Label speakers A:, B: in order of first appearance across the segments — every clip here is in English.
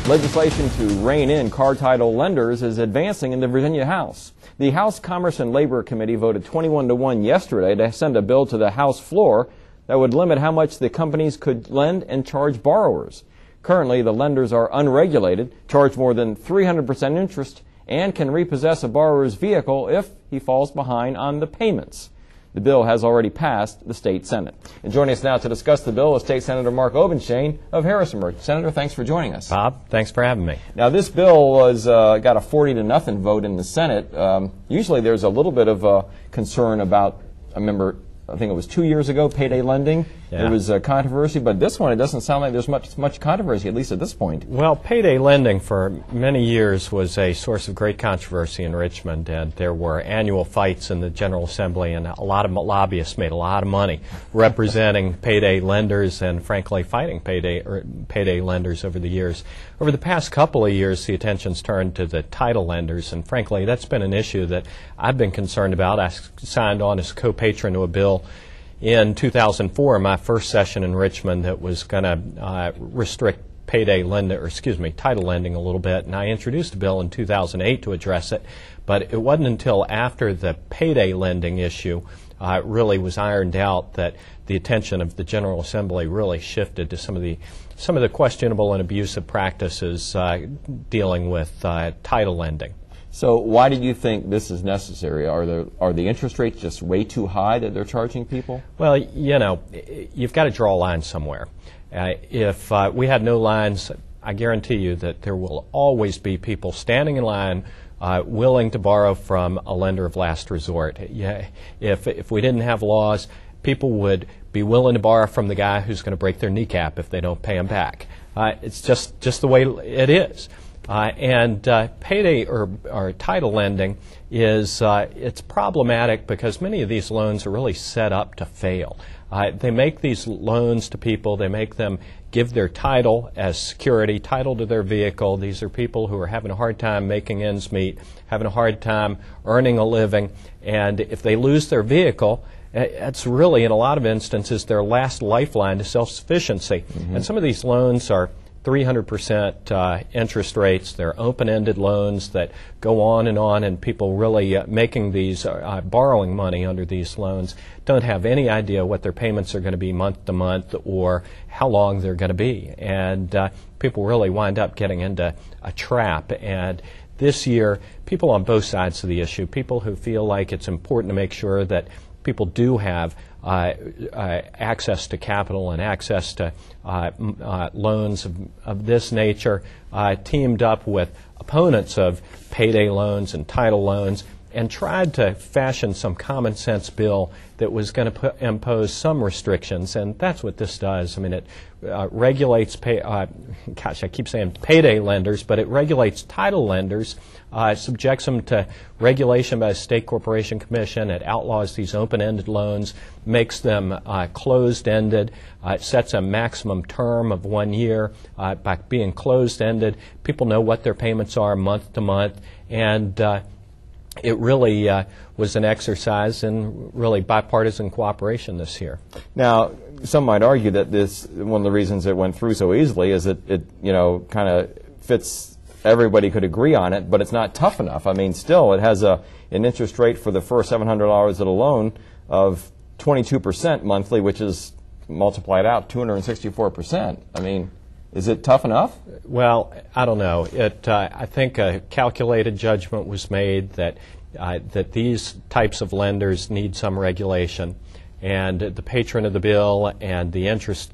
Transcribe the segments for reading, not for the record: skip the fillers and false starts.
A: Legislation to rein in car title lenders is advancing in the Virginia House. The House Commerce and Labor Committee voted 21-1 yesterday to send a bill to the House floor that would limit how much the companies could lend and charge borrowers. Currently, the lenders are unregulated, charge more than 300% interest, and can repossess a borrower's vehicle if he falls behind on the payments. The bill has already passed the state Senate. And joining us now to discuss the bill is State Senator Mark Obenshain of Harrisonburg. Senator, thanks for joining us.
B: Bob, thanks for having me.
A: Now, this bill was got a 40-0 vote in the Senate. Usually there's a little bit of concern about, I think it was 2 years ago, payday lending. Yeah. There was a controversy, but this one, it doesn't sound like there's much controversy, at least at this point.
B: Well, payday lending for many years was a source of great controversy in Richmond, and there were annual fights in the General Assembly, and a lot of lobbyists made a lot of money representing payday lenders and, frankly, fighting payday lenders over the years. Over the past couple of years, the attention's turned to the title lenders, and, frankly, that's been an issue that I've been concerned about. I signed on as co-patron to a bill in 2004, my first session in Richmond, that was going to restrict title lending a little bit, and I introduced a bill in 2008 to address it, but it wasn't until after the payday lending issue really was ironed out that the attention of the General Assembly really shifted to some of the questionable and abusive practices dealing with title lending.
A: So why do you think this is necessary? Are the interest rates just way too high that they're charging people?
B: Well, you know, you've got to draw a line somewhere. If we had no lines, I guarantee you that there will always be people standing in line willing to borrow from a lender of last resort. Yeah, if we didn't have laws, people would be willing to borrow from the guy who's going to break their kneecap if they don't pay him back. It's just the way it is. Payday or title lending is it's problematic because many of these loans are really set up to fail. They make these loans to people. They make them give their title as security, title to their vehicle. These are people who are having a hard time making ends meet, having a hard time earning a living, and if they lose their vehicle, it's really, in a lot of instances, their last lifeline to self-sufficiency. Mm-hmm. And some of these loans are 300% interest rates. They're open-ended loans that go on, and people really making these, borrowing money under these loans don't have any idea what their payments are going to be month to month or how long they're going to be. And people really wind up getting into a trap. And this year, people on both sides of the issue, people who feel like it's important to make sure that people do have access to capital and access to loans of this nature, teamed up with opponents of payday loans and title loans and tried to fashion some common sense bill that was going to impose some restrictions, and that's what this does. I mean, it regulates, I keep saying payday lenders, but it regulates title lenders, subjects them to regulation by the State Corporation Commission. It outlaws these open-ended loans, makes them closed-ended. It sets a maximum term of 1 year. By being closed-ended, people know what their payments are month to month, and it really was an exercise in really bipartisan cooperation this year.
A: Now, some might argue that this, one of the reasons it went through so easily is that it kind of fits, everybody could agree on it, but it's not tough enough. I mean, still, it has an interest rate for the first $700 of the loan of 22% monthly, which is multiplied out 264%. I mean, is it tough enough?
B: Well, I don't know. I think a calculated judgment was made that these types of lenders need some regulation, and the patron of the bill and the interest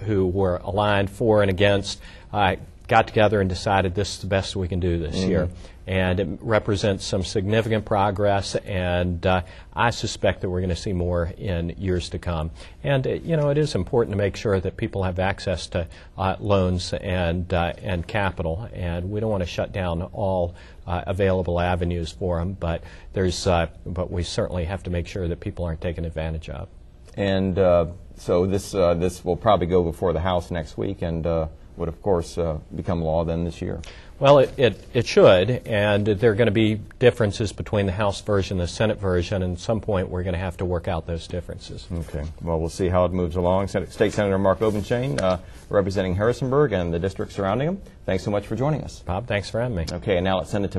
B: who were aligned for and against got together and decided this is the best we can do this year. And it represents some significant progress, and I suspect that we're going to see more in years to come. And it is important to make sure that people have access to loans and capital, and we don't want to shut down all available avenues for them. But but we certainly have to make sure that people aren't taken advantage of.
A: And so this will probably go before the House next week, and would, of course, become law then this year.
B: Well, it should, and there are going to be differences between the House version and the Senate version, and at some point we're going to have to work out those differences.
A: Okay. Well, we'll see how it moves along. State Senator Mark Obenshain, representing Harrisonburg and the district surrounding him, thanks so much for joining us.
B: Bob, thanks for having me.
A: Okay, and now let's send it to